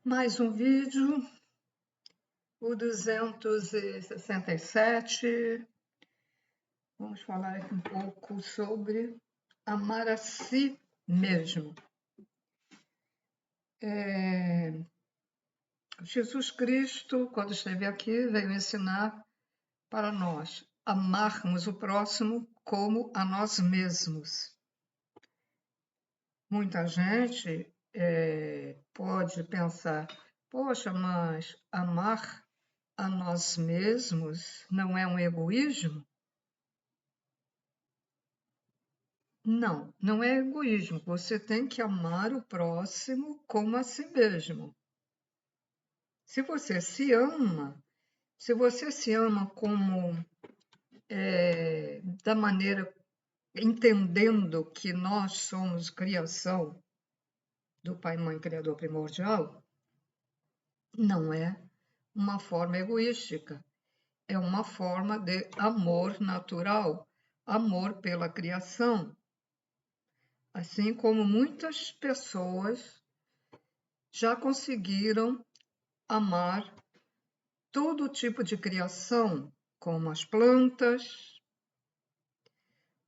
Mais um vídeo, o 267. Vamos falar aqui um pouco sobre amar a si mesmo. Jesus Cristo, quando esteve aqui, veio ensinar para nós amarmos o próximo como a nós mesmos. Muita gente pode pensar, poxa, mas amar a nós mesmos não é um egoísmo? Não, não é egoísmo. Você tem que amar o próximo como a si mesmo. Se você se ama, se você se ama como da maneira, entendendo que nós somos criação do Pai e Mãe Criador primordial, não é uma forma egoística, é uma forma de amor natural, amor pela criação. Assim como muitas pessoas já conseguiram amar todo tipo de criação, como as plantas,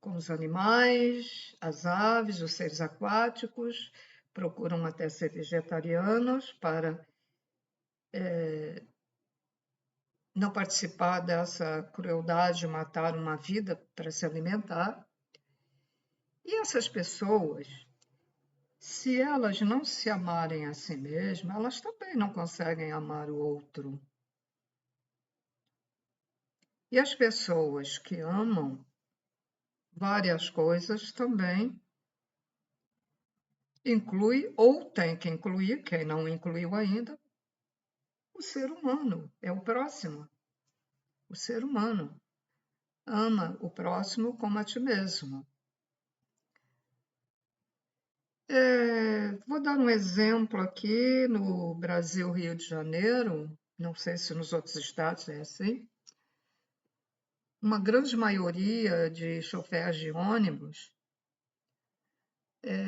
como os animais, as aves, os seres aquáticos, procuram até ser vegetarianos para não participar dessa crueldade de matar uma vida para se alimentar. E essas pessoas, se elas não se amarem a si mesmas, elas também não conseguem amar o outro. E as pessoas que amam várias coisas também inclui ou tem que incluir, quem não incluiu ainda, o ser humano, é o próximo. O ser humano ama o próximo como a ti mesmo. Vou dar um exemplo aqui no Brasil, Rio de Janeiro, não sei se nos outros estados é assim. Uma grande maioria de chofés de ônibus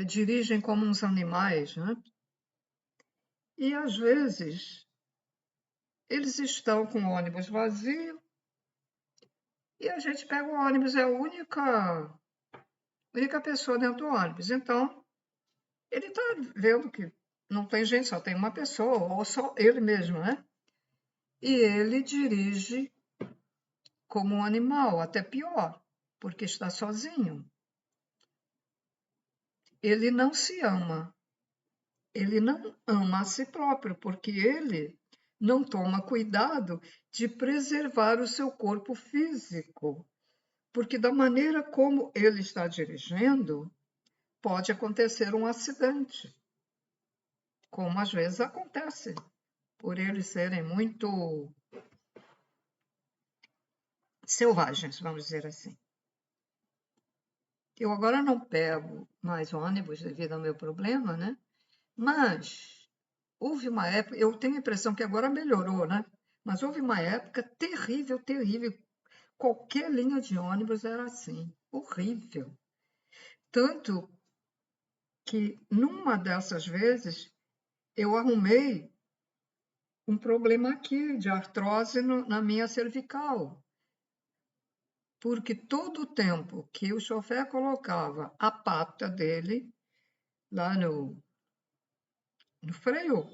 dirigem como uns animais, né? E às vezes eles estão com o ônibus vazio e a gente pega o ônibus, é a única pessoa dentro do ônibus. Então, ele está vendo que não tem gente, só tem uma pessoa, ou só ele mesmo, né? E ele dirige como um animal, até pior, porque está sozinho. Ele não se ama, ele não ama a si próprio, porque ele não toma cuidado de preservar o seu corpo físico. Porque da maneira como ele está dirigindo, pode acontecer um acidente, como às vezes acontece, por eles serem muito selvagens, vamos dizer assim. Eu agora não pego mais ônibus devido ao meu problema, né? Mas houve uma época, eu tenho a impressão que agora melhorou, né? Mas houve uma época terrível, terrível. Qualquer linha de ônibus era assim, horrível. Tanto que numa dessas vezes eu arrumei um problema aqui de artrose na minha cervical. Porque todo o tempo que o chofer colocava a pata dele lá no freio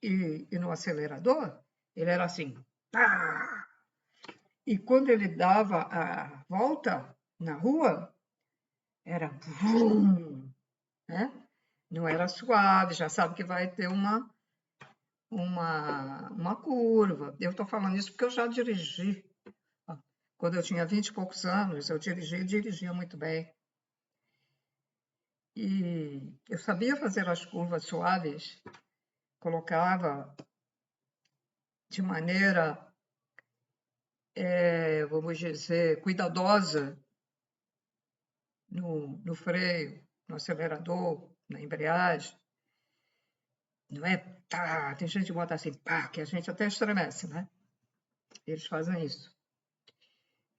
e no acelerador, ele era assim. Pá! E quando ele dava a volta na rua, era vum, né? Não era suave, já sabe que vai ter uma curva. Eu estou falando isso porque eu já dirigi. Quando eu tinha 20 e poucos anos, eu dirigia muito bem. E eu sabia fazer as curvas suaves, colocava de maneira, vamos dizer, cuidadosa no freio, no acelerador, na embreagem. Não é tá, tem gente que bota assim, pá, que a gente até estremece, né? Eles fazem isso.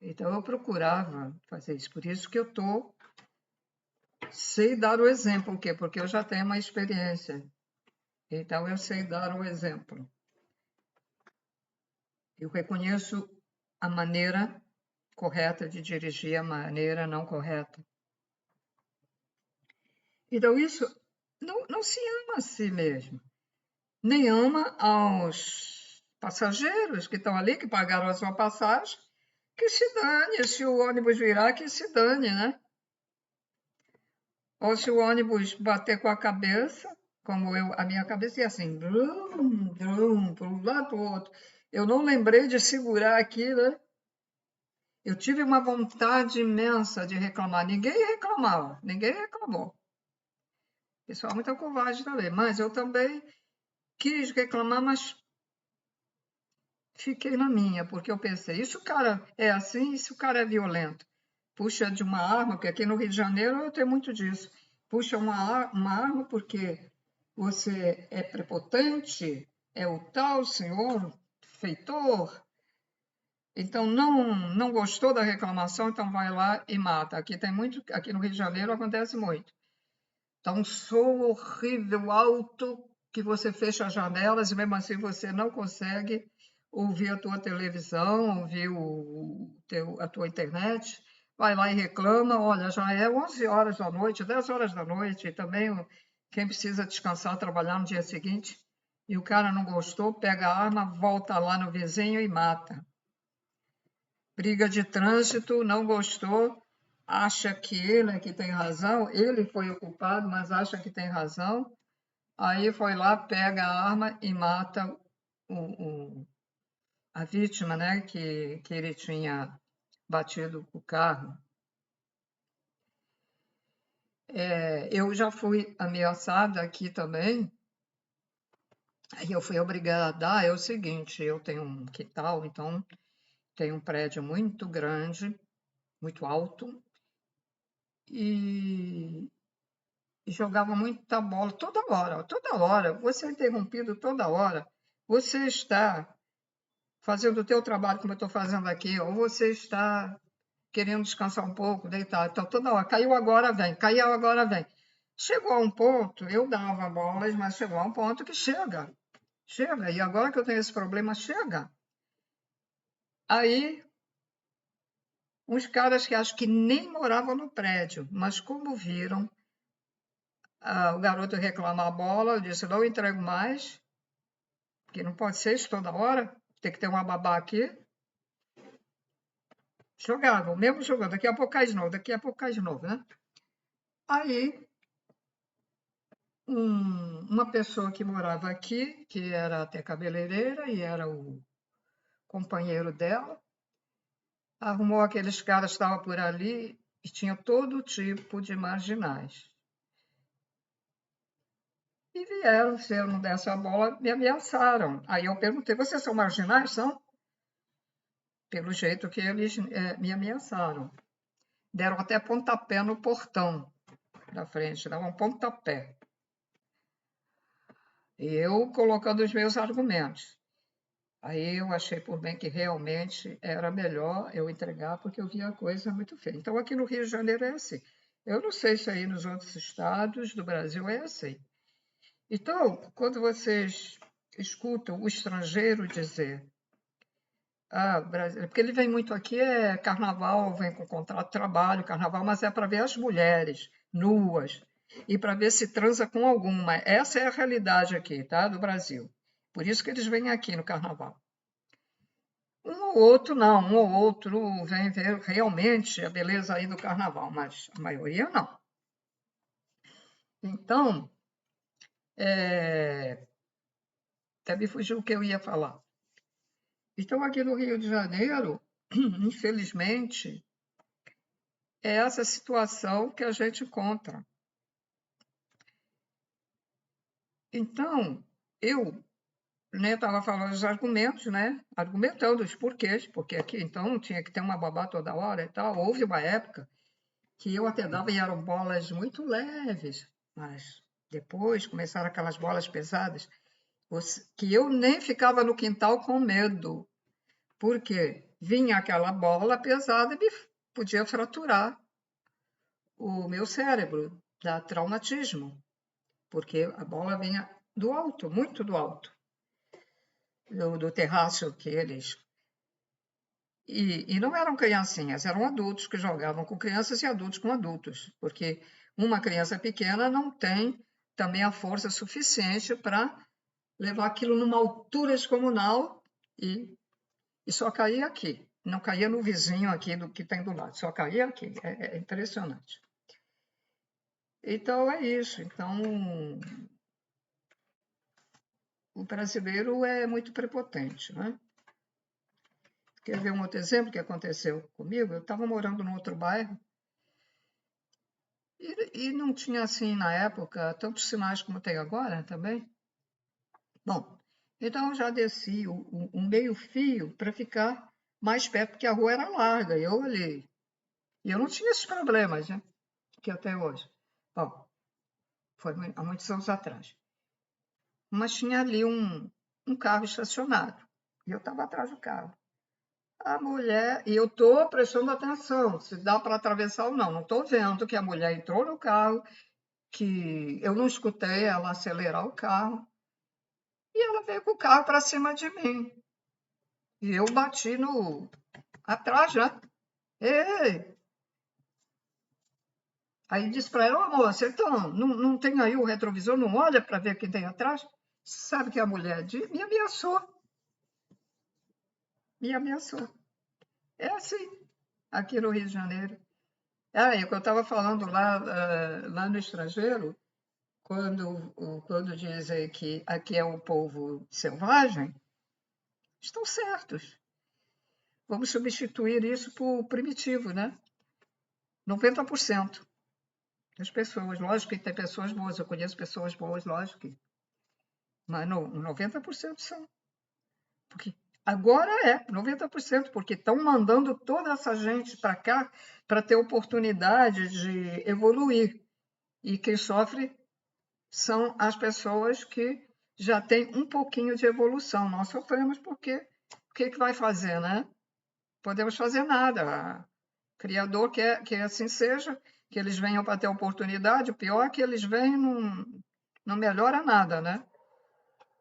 Então eu procurava fazer isso. Por isso que eu sei dar o exemplo, o quê? Porque eu já tenho uma experiência. Então, eu sei dar o exemplo. Eu reconheço a maneira correta de dirigir, a maneira não correta. Então, isso não se ama a si mesmo, nem ama aos passageiros que estão ali, que pagaram a sua passagem, que se dane, se o ônibus virar, que se dane, né? Ou se o ônibus bater com a cabeça, como a minha cabeça ia assim, drum, drum, para um lado para o outro. Eu não lembrei de segurar aqui, né? Eu tive uma vontade imensa de reclamar. Ninguém reclamava, ninguém reclamou. O pessoal muito covarde também, mas eu também quis reclamar, mas fiquei na minha, porque eu pensei, isso o cara é assim, isso o cara é violento. Puxa de uma arma, porque aqui no Rio de Janeiro eu tenho muito disso. Puxa uma arma porque você é prepotente, é o tal senhor feitor, então não gostou da reclamação, então vai lá e mata. Aqui no Rio de Janeiro acontece muito. Tá um som horrível, alto, que você fecha as janelas e mesmo assim você não consegue ouvir a tua televisão, ouvir a tua internet. Vai lá e reclama, olha, já é 11 horas da noite, 10 horas da noite, e também quem precisa descansar, trabalhar no dia seguinte, e o cara não gostou, pega a arma, volta lá no vizinho e mata. Briga de trânsito, não gostou, acha que ele é que tem razão, ele foi o culpado, mas acha que tem razão. Aí foi lá, pega a arma e mata a vítima, né, que ele tinha batido o carro. Eu já fui ameaçada aqui também, aí eu fui obrigada a dar. É o seguinte, eu tenho um quintal, então tem um prédio muito grande, muito alto, e jogava muita bola toda hora. Você é interrompido toda hora. Você está fazendo o teu trabalho como eu estou fazendo aqui, ou você está querendo descansar um pouco, deitar. Então, toda hora, caiu agora, vem, caiu agora, vem. Chegou a um ponto, eu dava bolas, mas chegou a um ponto que chega. Chega, e agora que eu tenho esse problema, chega. Aí, uns caras que acho que nem moravam no prédio, mas como viram o garoto reclamar a bola, eu disse, não entrego mais, porque não pode ser isso toda hora, tem que ter uma babá aqui. Jogavam, mesmo jogando, daqui a pouco cai de novo, daqui a pouco cai de novo, né? Aí, uma pessoa que morava aqui, que era até cabeleireira e era o companheiro dela, arrumou aqueles caras que estavam por ali e tinha todo tipo de marginais. E vieram, se eu não desse a bola, me ameaçaram. Aí eu perguntei, vocês são marginais? São? Pelo jeito que eles me ameaçaram. Deram até pontapé no portão da frente, davam um pontapé. E eu colocando os meus argumentos. Aí eu achei por bem que realmente era melhor eu entregar, porque eu via a coisa muito feia. Então, aqui no Rio de Janeiro é assim. Eu não sei se aí nos outros estados do Brasil é assim. Então, quando vocês escutam o estrangeiro dizer, Brasil, porque ele vem muito aqui, é carnaval, vem com contrato de trabalho, carnaval, mas é para ver as mulheres nuas e para ver se transa com alguma. Essa é a realidade aqui, tá, do Brasil. Por isso que eles vêm aqui no carnaval. Um ou outro não, um ou outro vem ver realmente a beleza aí do carnaval, mas a maioria não. Então, até me fugiu o que eu ia falar. Então, aqui no Rio de Janeiro, infelizmente, é essa situação que a gente encontra. Então, eu estava falando os argumentos, né? Argumentando os porquês, porque aqui então tinha que ter uma babá toda hora e tal. Houve uma época que eu até dava e eram bolas muito leves, mas depois começaram aquelas bolas pesadas, que eu nem ficava no quintal com medo, porque vinha aquela bola pesada e podia fraturar o meu cérebro, dar traumatismo, porque a bola vinha do alto, muito do alto, do terraço que eles... E não eram criancinhas, eram adultos que jogavam com crianças e adultos com adultos, porque uma criança pequena não tem também a força suficiente para levar aquilo numa altura descomunal e só caía aqui. Não caía no vizinho aqui do que tem do lado, só caía aqui. É impressionante. Então é isso. Então o brasileiro é muito prepotente, né? Quer ver um outro exemplo que aconteceu comigo? Eu estava morando num outro bairro e não tinha, assim, na época, tantos sinais como tem agora também. Bom, então eu já desci um meio-fio para ficar mais perto, porque a rua era larga, e eu olhei. E eu não tinha esses problemas, né? Que até hoje. Bom, foi há muitos anos atrás. Mas tinha ali um carro estacionado, e eu estava atrás do carro. A mulher, e eu estou prestando atenção, se dá para atravessar ou não. Não estou vendo que a mulher entrou no carro, que eu não escutei ela acelerar o carro, e ela veio com o carro para cima de mim. E eu bati no atrás, né? Ei! Aí disse para ela, ô moça, então, não tem aí o retrovisor, não olha para ver quem tem atrás? Sabe o que a mulher disse? Me ameaçou. Me ameaçou. É assim, aqui no Rio de Janeiro. É o que eu estava falando lá no estrangeiro, quando dizem que aqui é um povo selvagem, estão certos. Vamos substituir isso por primitivo, né? 90% das pessoas. Lógico que tem pessoas boas, eu conheço pessoas boas, lógico que... Mas 90% são. Porque agora 90%, porque estão mandando toda essa gente para cá para ter oportunidade de evoluir. E quem sofre são as pessoas que já têm um pouquinho de evolução. Nós sofremos porque o que vai fazer, né? Podemos fazer nada. O Criador quer que assim seja, que eles venham para ter oportunidade. O pior é que eles vêm e não melhora nada, né?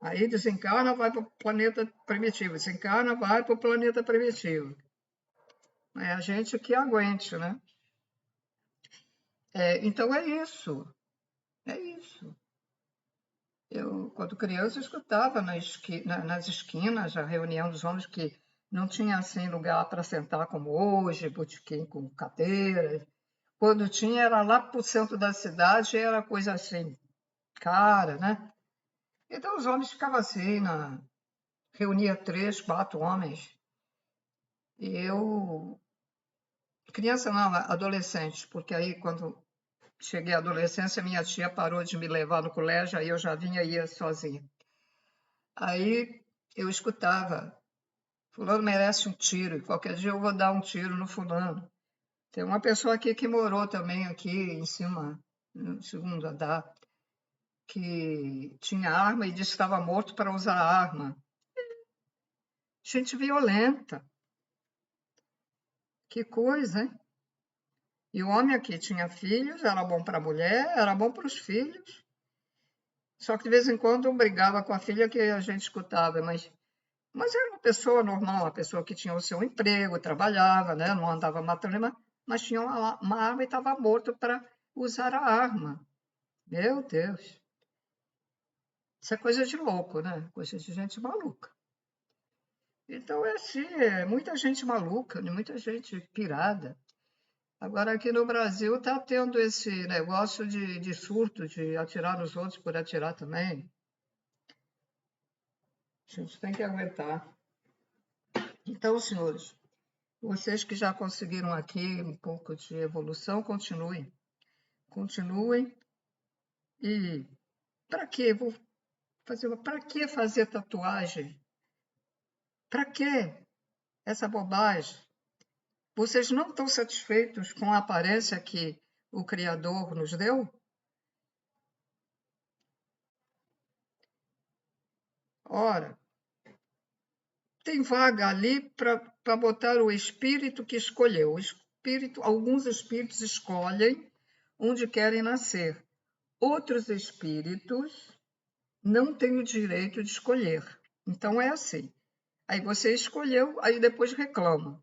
Aí desencarna, vai para o planeta primitivo. Desencarna, vai para o planeta primitivo. É a gente que aguente, né? Então é isso. É isso. Eu, quando criança, escutava nas esquinas a reunião dos homens que não tinha assim lugar para sentar como hoje, botequim com cadeiras. Quando tinha, era lá para o centro da cidade, era coisa assim, cara, né? Então os homens ficavam assim, reunia 3, 4 homens. E eu, criança não, adolescente, porque aí quando cheguei à adolescência, minha tia parou de me levar no colégio, aí eu já vinha e ia sozinha. Aí eu escutava, fulano merece um tiro, qualquer dia eu vou dar um tiro no fulano. Tem uma pessoa aqui que morou também aqui em cima, no segundo andar, que tinha arma e disse que estava morto para usar a arma. Gente violenta. Que coisa, hein? E o homem aqui tinha filhos, era bom para a mulher, era bom para os filhos. Só que de vez em quando brigava com a filha que a gente escutava, mas era uma pessoa normal, uma pessoa que tinha o seu emprego, trabalhava, né? Não andava matando, mas tinha uma arma e estava morto para usar a arma. Meu Deus. Isso é coisa de louco, né? Coisa de gente maluca. Então é assim, muita gente maluca, muita gente pirada. Agora aqui no Brasil está tendo esse negócio de surto, de atirar nos outros por atirar também. A gente tem que aguentar. Então, senhores, vocês que já conseguiram aqui um pouco de evolução, continuem. Continuem. E para quê? Para que fazer tatuagem? Para que essa bobagem? Vocês não estão satisfeitos com a aparência que o Criador nos deu? Ora, tem vaga ali para botar o espírito que escolheu. Alguns espíritos escolhem onde querem nascer. Outros espíritos não tem o direito de escolher. Então é assim. Aí você escolheu, aí depois reclama.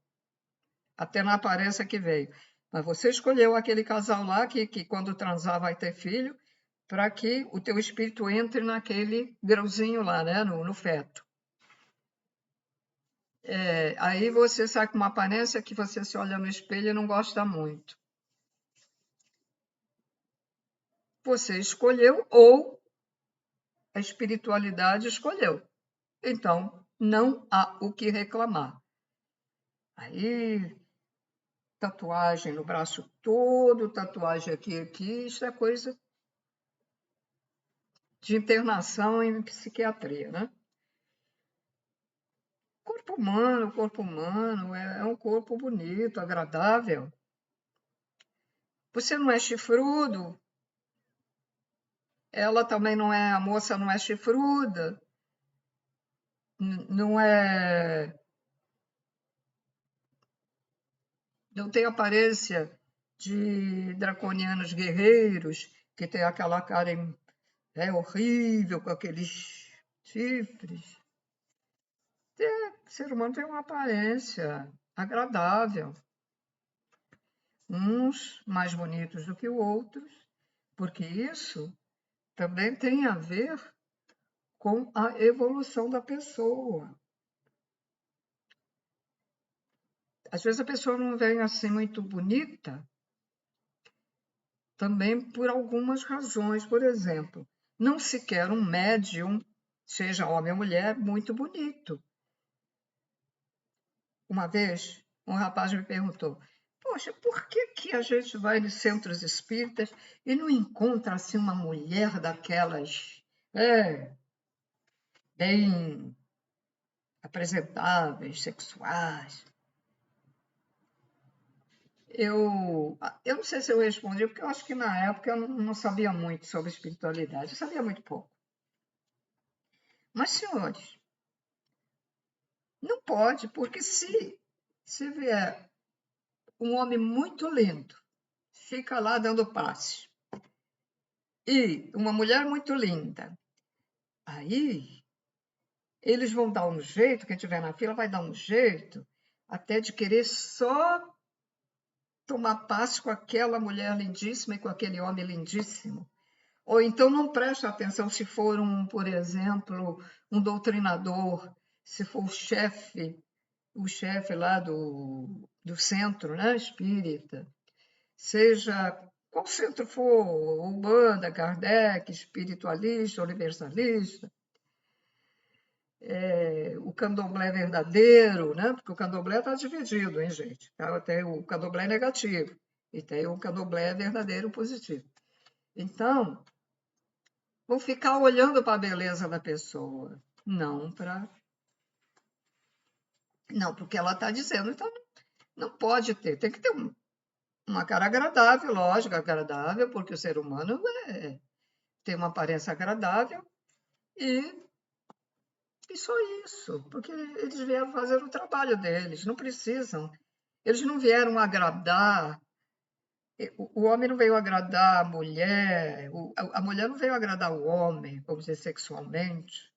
Até na aparência que veio. Mas você escolheu aquele casal lá que quando transar vai ter filho, para que o teu espírito entre naquele grãozinho lá, né, no feto. Aí você sai com uma aparência que você se olha no espelho e não gosta muito. Você escolheu ou a espiritualidade escolheu. Então, não há o que reclamar. Aí, tatuagem no braço todo, tatuagem aqui, isso é coisa de internação em psiquiatria, né? Corpo humano é um corpo bonito, agradável. Você não é chifrudo, ela também não é, a moça não é chifruda, não é, não tem aparência de draconianos guerreiros, que tem aquela cara horrível, com aqueles chifres. O ser humano tem uma aparência agradável, uns mais bonitos do que outros, porque isso também tem a ver com a evolução da pessoa. Às vezes a pessoa não vem assim muito bonita, também por algumas razões. Por exemplo, não se quer um médium, seja homem ou mulher, muito bonito. Uma vez, um rapaz me perguntou: poxa, por que a gente vai nos centros espíritas e não encontra assim uma mulher daquelas bem apresentáveis, sexuais? Eu não sei se eu respondi, porque eu acho que na época eu não sabia muito sobre espiritualidade, eu sabia muito pouco. Mas, senhores, não pode, porque se vier um homem muito lindo, fica lá dando passe, e uma mulher muito linda, aí eles vão dar um jeito, quem estiver na fila vai dar um jeito, até de querer só tomar passe com aquela mulher lindíssima e com aquele homem lindíssimo. Ou então não preste atenção se for por exemplo, um doutrinador, se for o chefe lá do centro, né, espírita, seja qual centro for, Umbanda, Kardec, espiritualista, universalista, o candomblé verdadeiro, né? Porque o candomblé está dividido, hein, gente? Tem o candomblé negativo e tem o candomblé verdadeiro positivo. Então, vou ficar olhando para a beleza da pessoa, não para. Não, porque ela está dizendo, então não pode ter, tem que ter uma cara agradável, lógico, agradável, porque o ser humano tem uma aparência agradável e só isso, porque eles vieram fazer o trabalho deles, não precisam. Eles não vieram agradar, o homem não veio agradar a mulher, a mulher não veio agradar o homem, vamos dizer, sexualmente.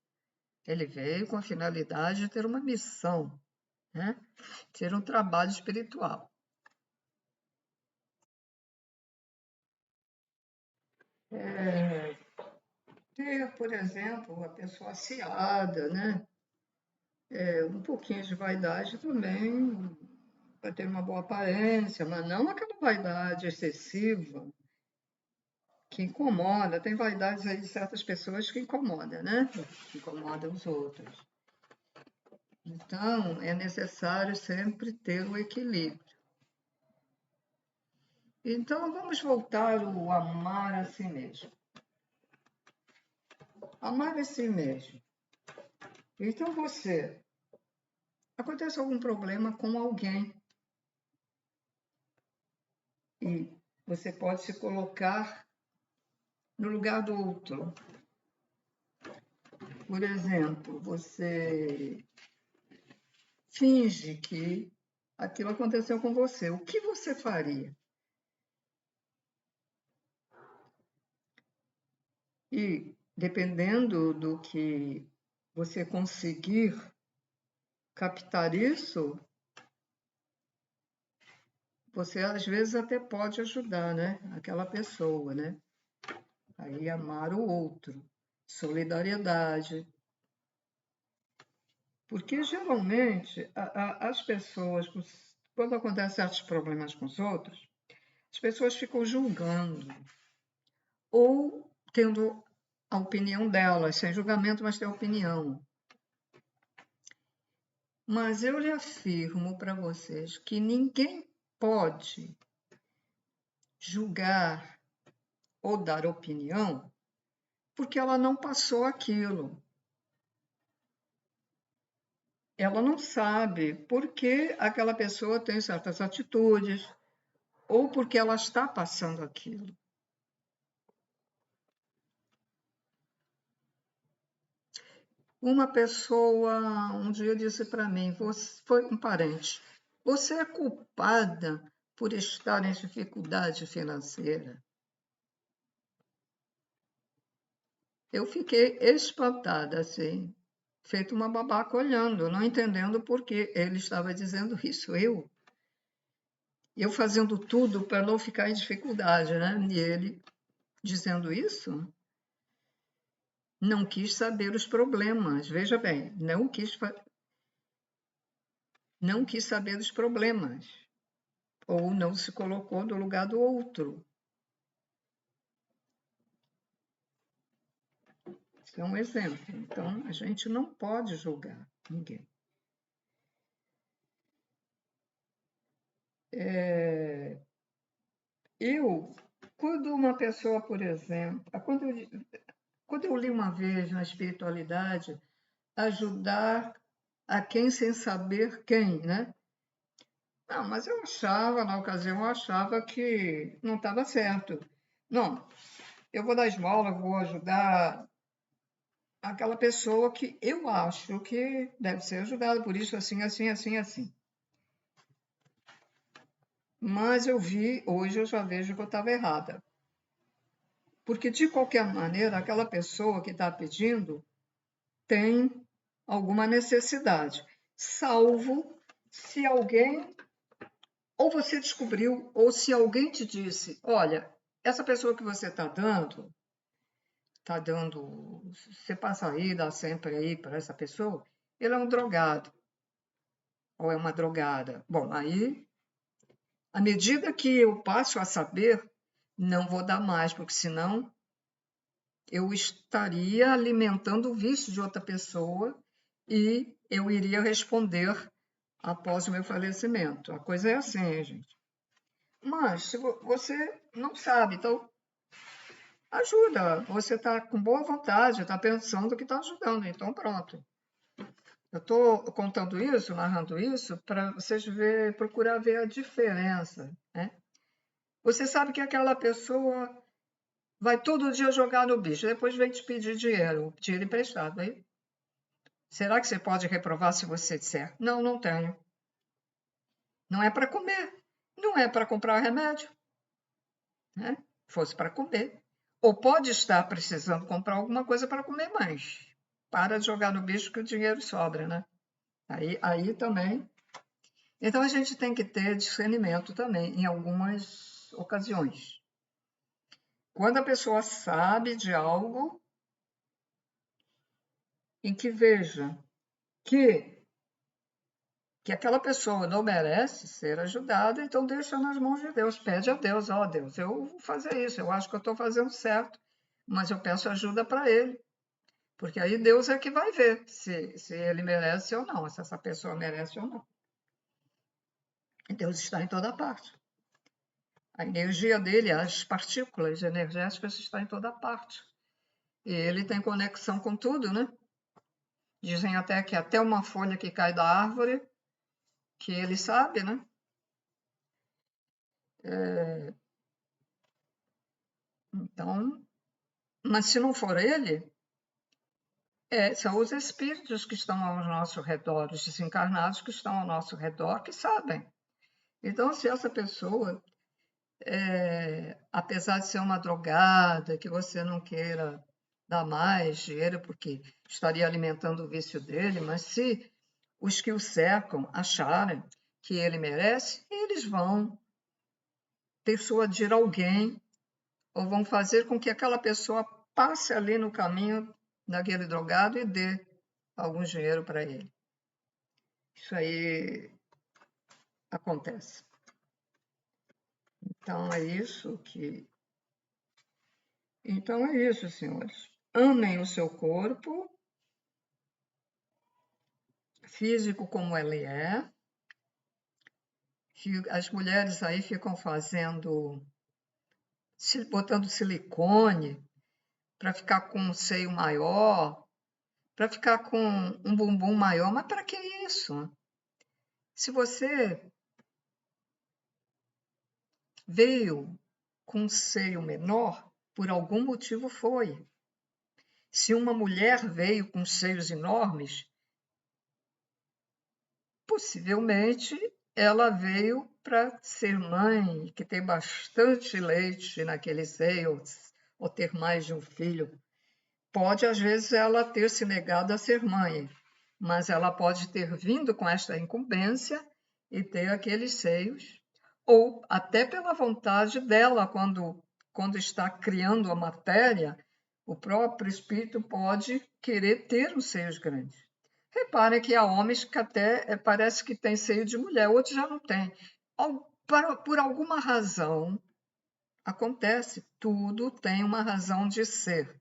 Ele veio com a finalidade de ter uma missão, né? Ter um trabalho espiritual. Ter, por exemplo, a pessoa aciada, né? Um pouquinho de vaidade também para ter uma boa aparência, mas não aquela vaidade excessiva que incomoda. Tem vaidades aí de certas pessoas que incomoda, né? Que incomodam os outros. Então, é necessário sempre ter o equilíbrio. Então, vamos voltar ao amar a si mesmo. Amar a si mesmo. Então, acontece algum problema com alguém e você pode se colocar no lugar do outro. Por exemplo, você finge que aquilo aconteceu com você. O que você faria? E dependendo do que você conseguir captar isso, você às vezes até pode ajudar, né? Aquela pessoa, né? Aí amar o outro, solidariedade. Porque geralmente as pessoas, quando acontecem certos problemas com os outros, as pessoas ficam julgando ou tendo a opinião delas, sem julgamento, mas tem opinião. Mas eu lhe afirmo para vocês que ninguém pode julgar ou dar opinião porque ela não passou aquilo. Ela não sabe por que aquela pessoa tem certas atitudes ou porque ela está passando aquilo. Uma pessoa um dia disse para mim, foi um parente, você é culpada por estar em dificuldade financeira? Eu fiquei espantada, assim, feito uma babaca olhando, não entendendo por que ele estava dizendo isso, eu fazendo tudo para não ficar em dificuldade, né? E ele dizendo isso, não quis saber os problemas. Veja bem, não quis saber dos problemas, ou não se colocou no lugar do outro. Isso é um exemplo. Então, a gente não pode julgar ninguém. Quando uma pessoa, por exemplo, quando eu li uma vez na espiritualidade, ajudar a quem sem saber quem, né? Não, mas eu achava, na ocasião, eu achava que não estava certo. Não, eu vou dar esmola, vou ajudar aquela pessoa que eu acho que deve ser ajudada por isso, assim, assim, assim, assim. Mas hoje eu já vejo que eu estava errada. Porque, de qualquer maneira, aquela pessoa que está pedindo tem alguma necessidade, salvo se alguém, ou você descobriu, ou se alguém te disse, olha, essa pessoa que você está dando, você passa aí, dá sempre aí para essa pessoa, ele é um drogado, ou é uma drogada. Bom, aí, à medida que eu passo a saber, não vou dar mais, porque senão eu estaria alimentando o vício de outra pessoa e eu iria responder após o meu falecimento. A coisa é assim, gente. Mas se você não sabe, então ajuda. Você está com boa vontade, está pensando que está ajudando, então pronto. Eu estou contando isso, narrando isso, para vocês procurar ver a diferença, né? Você sabe que aquela pessoa vai todo dia jogar no bicho, depois vem te pedir dinheiro emprestado. Aí, será que você pode reprovar se você disser, não, não tenho? Não é para comer, não é para comprar remédio, né? Fosse para comer. Ou pode estar precisando comprar alguma coisa para comer mais. Para de jogar no bicho que o dinheiro sobra, né? Aí também. Então a gente tem que ter discernimento também em algumas ocasiões. Quando a pessoa sabe de algo em que veja que aquela pessoa não merece ser ajudada, então deixa nas mãos de Deus, pede a Deus, ó Deus, eu vou fazer isso, eu acho que eu estou fazendo certo, mas eu peço ajuda para ele, porque aí Deus é que vai ver se ele merece ou não, se essa pessoa merece ou não. E Deus está em toda parte. A energia dele, as partículas energéticas estão em toda parte. E ele tem conexão com tudo, né? Dizem até que até uma folha que cai da árvore, que ele sabe, né? Então, mas se não for ele, são os espíritos que estão ao nosso redor, os desencarnados que estão ao nosso redor, que sabem. Então, se essa pessoa, apesar de ser uma drogada, que você não queira dar mais dinheiro, porque estaria alimentando o vício dele, mas se os que o cercam acharem que ele merece, eles vão persuadir alguém ou vão fazer com que aquela pessoa passe ali no caminho daquele drogado e dê algum dinheiro para ele. Isso aí acontece. Então é isso, senhores. Amem o seu corpo físico como ele é. Que as mulheres aí ficam botando silicone para ficar com um seio maior, para ficar com um bumbum maior. Mas para que isso? Se você veio com um seio menor, por algum motivo foi. Se uma mulher veio com seios enormes, possivelmente ela veio para ser mãe, que tem bastante leite naquele seio, ou ter mais de um filho. Pode, às vezes, ela ter se negado a ser mãe, mas ela pode ter vindo com esta incumbência e ter aqueles seios, ou até pela vontade dela, quando está criando a matéria, o próprio espírito pode querer ter os seios grandes. Reparem que há homens que até parece que têm seio de mulher, outros já não têm. Por alguma razão, acontece, tudo tem uma razão de ser.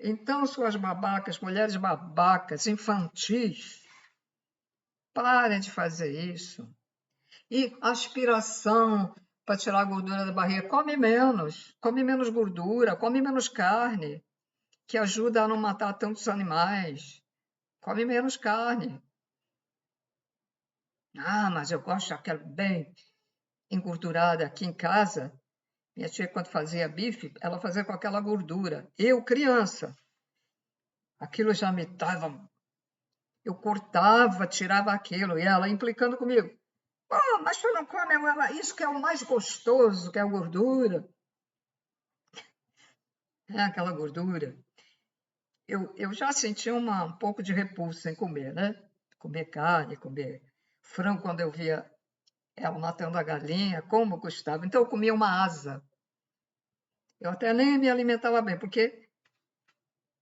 Então, suas babacas, mulheres babacas, infantis, parem de fazer isso. E aspiração para tirar a gordura da barriga, come menos gordura, come menos carne, que ajuda a não matar tantos animais. Come menos carne. Ah, mas eu gosto daquela bem engordurada aqui em casa. Minha tia, quando fazia bife, ela fazia com aquela gordura. Eu, criança, aquilo já me dava. Eu cortava, tirava aquilo, e ela implicando comigo. Oh, mas tu não come isso que é o mais gostoso, que é a gordura. É aquela gordura. Eu já senti um pouco de repulsa em comer, né? Comer carne, comer frango, quando eu via ela matando a galinha, como gostava. Então eu comia uma asa. Eu até nem me alimentava bem, porque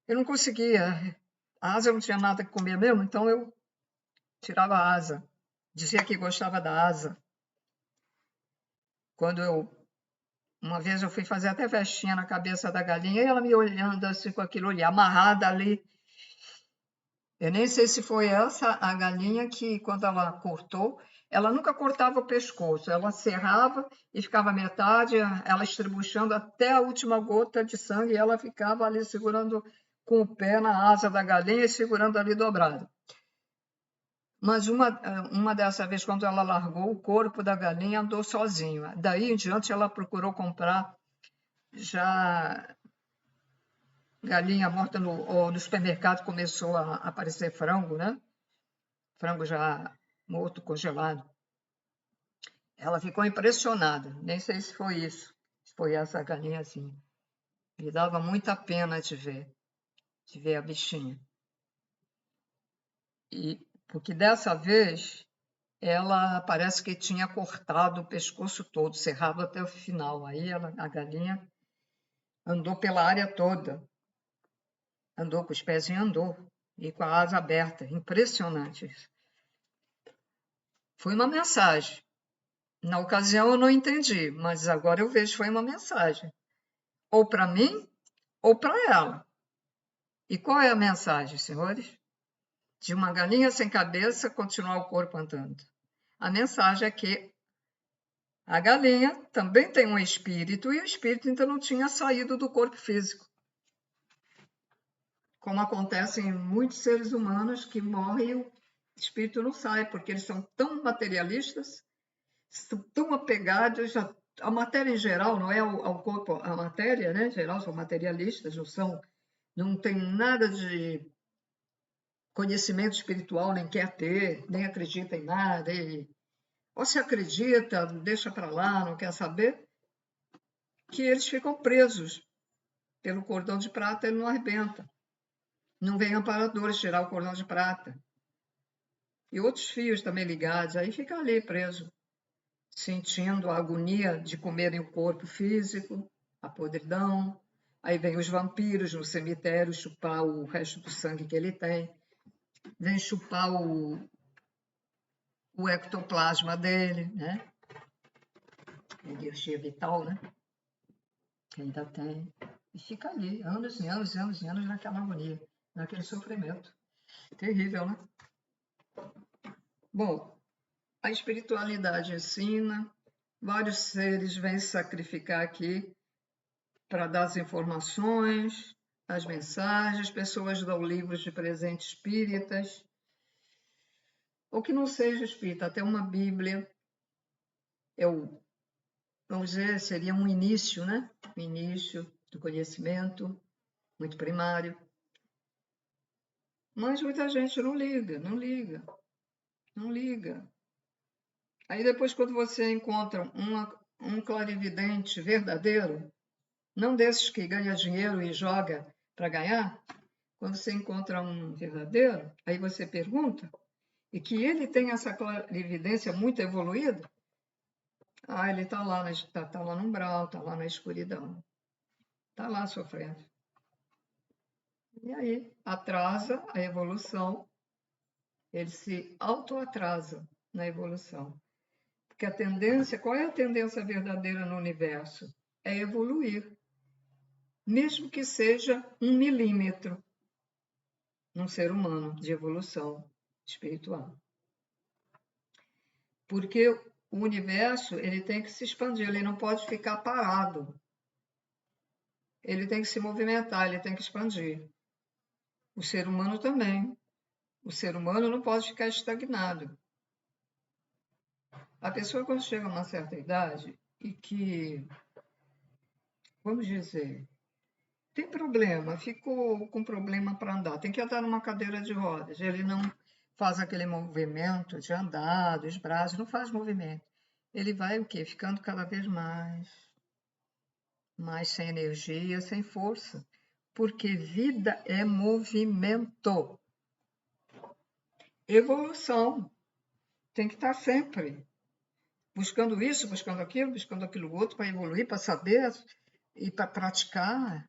eu não conseguia. A asa eu não tinha nada que comer mesmo, então eu tirava a asa. Dizia que gostava da asa. Uma vez eu fui fazer até vestinha na cabeça da galinha e ela me olhando assim com aquilo ali, amarrada ali. Eu nem sei se foi essa a galinha que, quando ela cortou, ela nunca cortava o pescoço, ela serrava e ficava metade, ela estribuchando até a última gota de sangue, e ela ficava ali segurando com o pé na asa da galinha e segurando ali dobrado. Mas uma dessa vez, quando ela largou, o corpo da galinha andou sozinho. Daí em diante, ela procurou comprar já galinha morta no supermercado, começou a aparecer frango, né? Frango já morto, congelado. Ela ficou impressionada, nem sei se foi isso, se foi essa galinha assim. Me dava muita pena de ver a bichinha. Porque dessa vez ela parece que tinha cortado o pescoço todo, cerrado até o final. Aí a galinha andou pela área toda, andou com os pezinhos, andou, e com a asa aberta. Impressionante isso. Foi uma mensagem. Na ocasião eu não entendi, mas agora eu vejo que foi uma mensagem. Ou para mim, ou para ela. E qual é a mensagem, senhores? De uma galinha sem cabeça continuar o corpo andando. A mensagem é que a galinha também tem um espírito e o espírito ainda não tinha saído do corpo físico. Como acontece em muitos seres humanos que morrem e o espírito não sai, porque eles são tão materialistas, estão tão apegados a matéria em geral, não é ao corpo, a matéria, né? Em geral são materialistas, não tem nada de conhecimento espiritual, nem quer ter, nem acredita em nada, ou se acredita, deixa para lá, não quer saber, que eles ficam presos Pelo cordão de prata ele não arrebenta. Não vem amparadores tirar o cordão de prata. E outros fios também ligados, aí fica ali preso, sentindo a agonia de comerem o corpo físico, a podridão. Aí vem os vampiros no cemitério chupar o resto do sangue que ele tem. Vem chupar o ectoplasma dele, né? Energia vital, né? Que ainda tem. E fica ali, anos e anos e anos e anos naquela agonia, naquele sofrimento. Terrível, né? Bom, a espiritualidade ensina, vários seres vêm sacrificar aqui para dar as informações, as mensagens, pessoas dão livros de presentes espíritas, ou que não seja espírita, até uma Bíblia, vamos dizer, seria um início, né? Um início do conhecimento, muito primário. Mas muita gente não liga, não liga, não liga. Aí depois, quando você encontra um clarividente verdadeiro, não desses que ganha dinheiro e joga para ganhar, quando você encontra um verdadeiro, aí você pergunta, e que ele tem essa clarividência muito evoluída, ele está lá, tá lá no umbral, está lá na escuridão, está lá sofrendo. E aí atrasa a evolução, ele se autoatrasa na evolução. Porque a tendência, qual é a tendência verdadeira no universo? É evoluir, mesmo que seja 1 milímetro num ser humano de evolução espiritual. Porque o universo ele tem que se expandir, ele não pode ficar parado. Ele tem que se movimentar, ele tem que expandir. O ser humano também. O ser humano não pode ficar estagnado. A pessoa, quando chega a uma certa idade e que, vamos dizer, tem problema, ficou com problema para andar, tem que andar numa cadeira de rodas, ele não faz aquele movimento de andar, dos braços, não faz movimento. Ele vai o quê? Ficando cada vez mais sem energia, sem força. Porque vida é movimento. Evolução. Tem que estar sempre buscando isso, buscando aquilo outro, para evoluir, para saber e para praticar.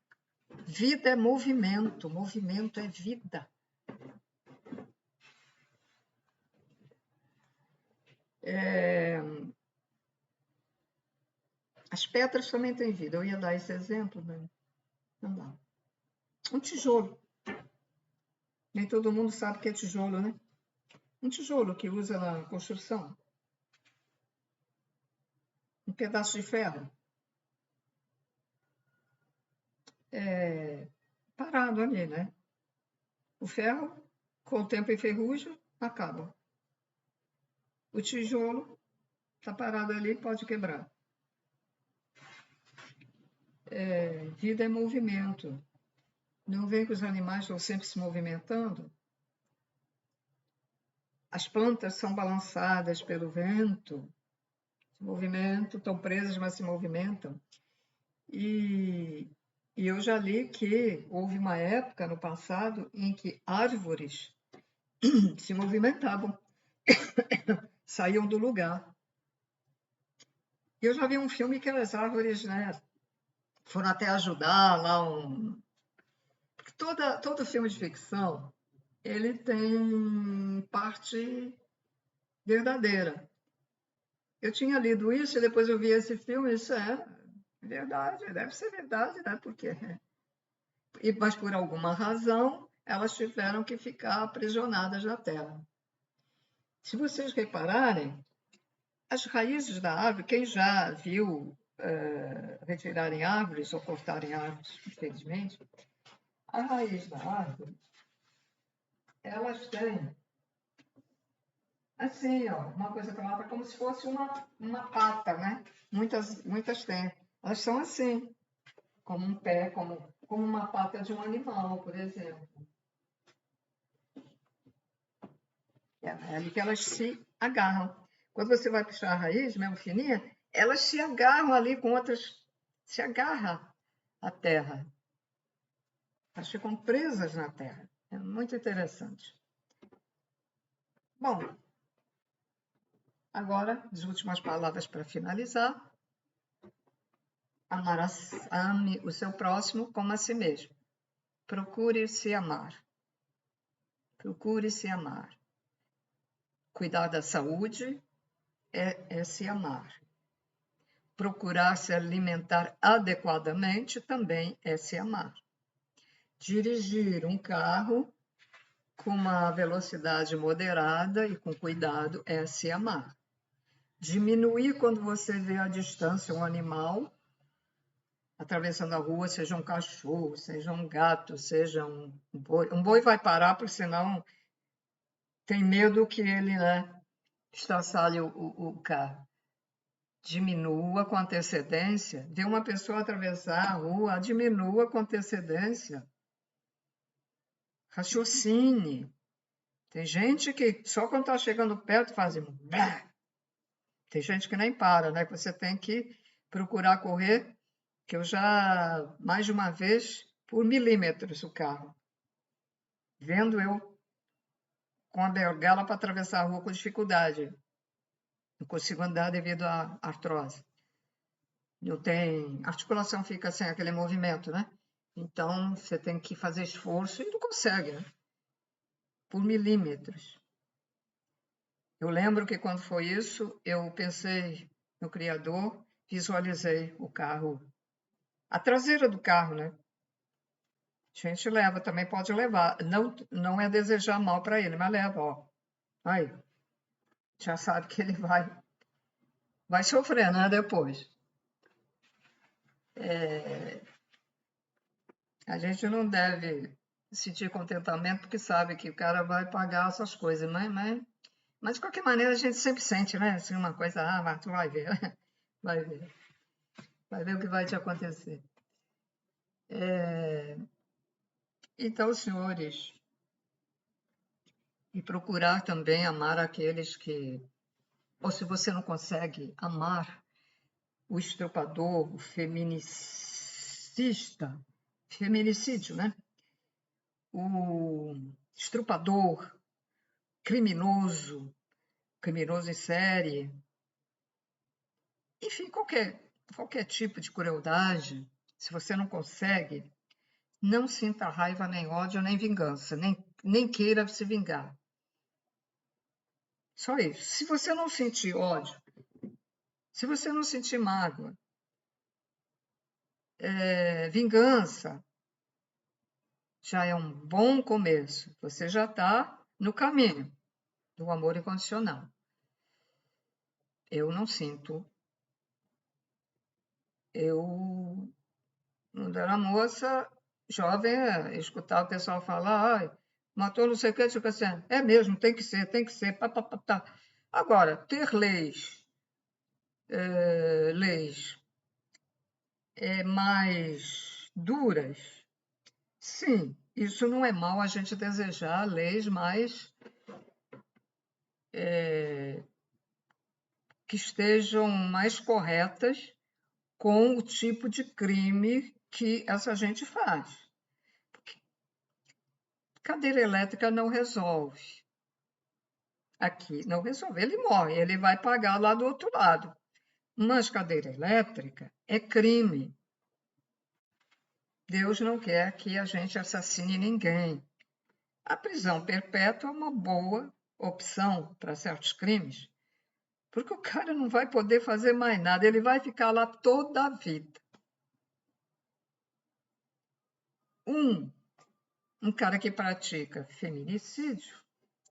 Vida é movimento, movimento é vida. As pedras também têm vida. Eu ia dar esse exemplo, mas não dá. Um tijolo. Nem todo mundo sabe o que é tijolo, né? Um tijolo que usa na construção. Um pedaço de ferro. Parado ali, né? O ferro, com o tempo enferruja, acaba. O tijolo está parado ali, pode quebrar. Vida é movimento. Não vê que os animais estão sempre se movimentando? As plantas são balançadas pelo vento, se movimentam, estão presas, mas se movimentam. E eu já li que houve uma época no passado em que árvores se movimentavam, saíam do lugar. Eu já vi um filme que as árvores, né, foram até ajudar lá Porque todo filme de ficção, ele tem parte verdadeira. Eu tinha lido isso e depois eu vi esse filme e isso é verdade, deve ser verdade, né? Porque mas por alguma razão elas tiveram que ficar aprisionadas na terra. Se vocês repararem, as raízes da árvore, quem já viu retirarem árvores ou cortarem árvores, infelizmente, a raiz da árvore, elas têm assim, ó, uma coisa chamada como se fosse uma pata, né? Muitas têm. Elas são assim, como um pé, como uma pata de um animal, por exemplo. É ali que elas se agarram. Quando você vai puxar a raiz, mesmo fininha, elas se agarram ali com outras, se agarra à terra. Elas ficam presas na terra. É muito interessante. Bom, agora, as últimas palavras para finalizar. Ame o seu próximo como a si mesmo. Procure se amar. Procure se amar. Cuidar da saúde é se amar. Procurar se alimentar adequadamente também é se amar. Dirigir um carro com uma velocidade moderada e com cuidado é se amar. Diminuir quando você vê à distância um animal atravessando a rua, seja um cachorro, seja um gato, seja um boi. Um boi vai parar, porque senão tem medo que ele, né, estraçalhe o carro. Diminua com antecedência. Vê uma pessoa atravessar a rua, diminua com antecedência. Raciocine. Tem gente que só quando está chegando perto faz blá. Tem gente que nem para, né? Que você tem que procurar correr, que eu já, mais de uma vez, por milímetros o carro. Vendo eu com a bengala para atravessar a rua com dificuldade. Não consigo andar devido à artrose. Não tem... A articulação fica sem aquele movimento, né? Então, você tem que fazer esforço e não consegue, né? Por milímetros. Eu lembro que quando foi isso, eu pensei no Criador, visualizei o carro, a traseira do carro, né? A gente leva, também pode levar. Não é desejar mal para ele, mas leva, ó. Aí, já sabe que ele vai sofrer, né? Depois. A gente não deve sentir contentamento porque sabe que o cara vai pagar essas coisas, mas de qualquer maneira a gente sempre sente, né? Assim, uma coisa, mas tu vai ver, vai ver. Vai ver o que vai te acontecer. Então, senhores, e procurar também amar aqueles que, ou se você não consegue amar o estrupador, o feminicídio, né? O estrupador, criminoso em série, enfim, qualquer tipo de crueldade, se você não consegue, não sinta raiva, nem ódio, nem vingança, nem queira se vingar. Só isso. Se você não sentir ódio, se você não sentir mágoa, vingança, já é um bom começo. Você já está no caminho do amor incondicional. Eu não sinto. Eu, quando era moça, jovem, escutava o pessoal falar, matou não sei o que, tipo assim, é mesmo, tem que ser, pá, pá, pá, tá. Agora, ter leis mais duras, sim, isso não é mal a gente desejar leis mais que estejam mais corretas com o tipo de crime que essa gente faz. Cadeira elétrica não resolve. Aqui não resolve, ele morre, ele vai pagar lá do outro lado. Mas cadeira elétrica é crime. Deus não quer que a gente assassine ninguém. A prisão perpétua é uma boa opção para certos crimes, porque o cara não vai poder fazer mais nada, ele vai ficar lá toda a vida. Um cara que pratica feminicídio,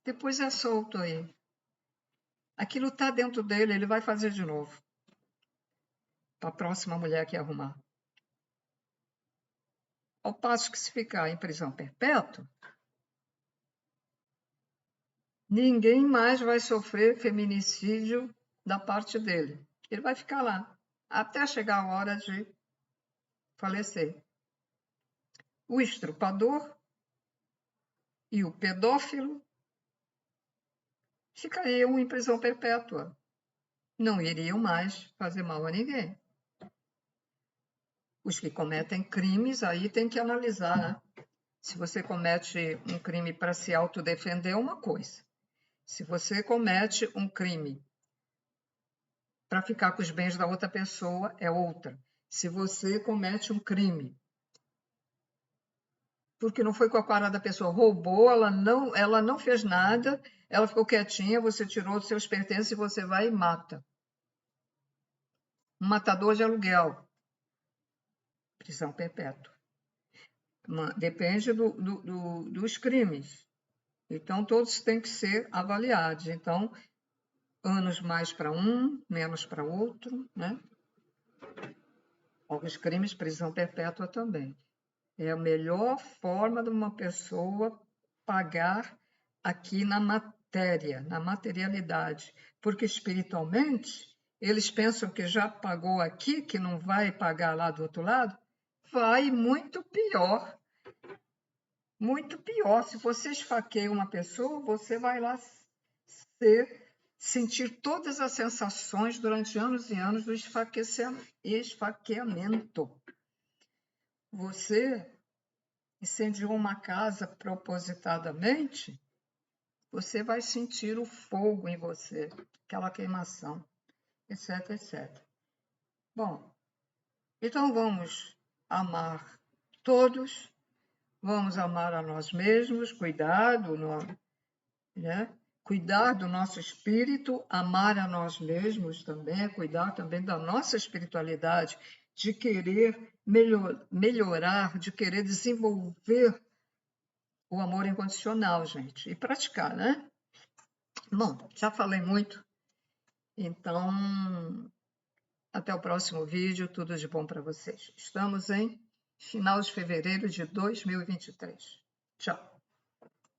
depois é solto aí. Aquilo está dentro dele, ele vai fazer de novo. Para a próxima mulher que arrumar. Ao passo que se ficar em prisão perpétua, ninguém mais vai sofrer feminicídio da parte dele. Ele vai ficar lá, até chegar a hora de falecer. O estrupador e o pedófilo ficariam em prisão perpétua. Não iriam mais fazer mal a ninguém. Os que cometem crimes, aí tem que analisar, né? Se você comete um crime para se autodefender, é uma coisa. Se você comete um crime para ficar com os bens da outra pessoa, é outra. Se você comete um crime porque não foi com a cara da pessoa, roubou, ela não fez nada, ela ficou quietinha, você tirou os seus pertences e você vai e mata. Um matador de aluguel, prisão perpétua. Depende dos crimes. Então, todos têm que ser avaliados. Então, anos mais para um, menos para outro, né? Alguns crimes, prisão perpétua também. É a melhor forma de uma pessoa pagar aqui na matéria, na materialidade. Porque espiritualmente, eles pensam que já pagou aqui, que não vai pagar lá do outro lado. Vai muito pior. Muito pior. Se você esfaqueia uma pessoa, você vai lá sentir todas as sensações durante anos e anos do esfaqueamento. Você incendiou uma casa propositadamente, você vai sentir o fogo em você, aquela queimação, etc, etc. Bom, então vamos amar todos, vamos amar a nós mesmos, né? Cuidar do nosso espírito, amar a nós mesmos também, cuidar também da nossa espiritualidade, de querer melhorar, de querer desenvolver o amor incondicional, gente, e praticar, né? Bom, já falei muito, então até o próximo vídeo, tudo de bom para vocês. Estamos em final de fevereiro de 2023. Tchau.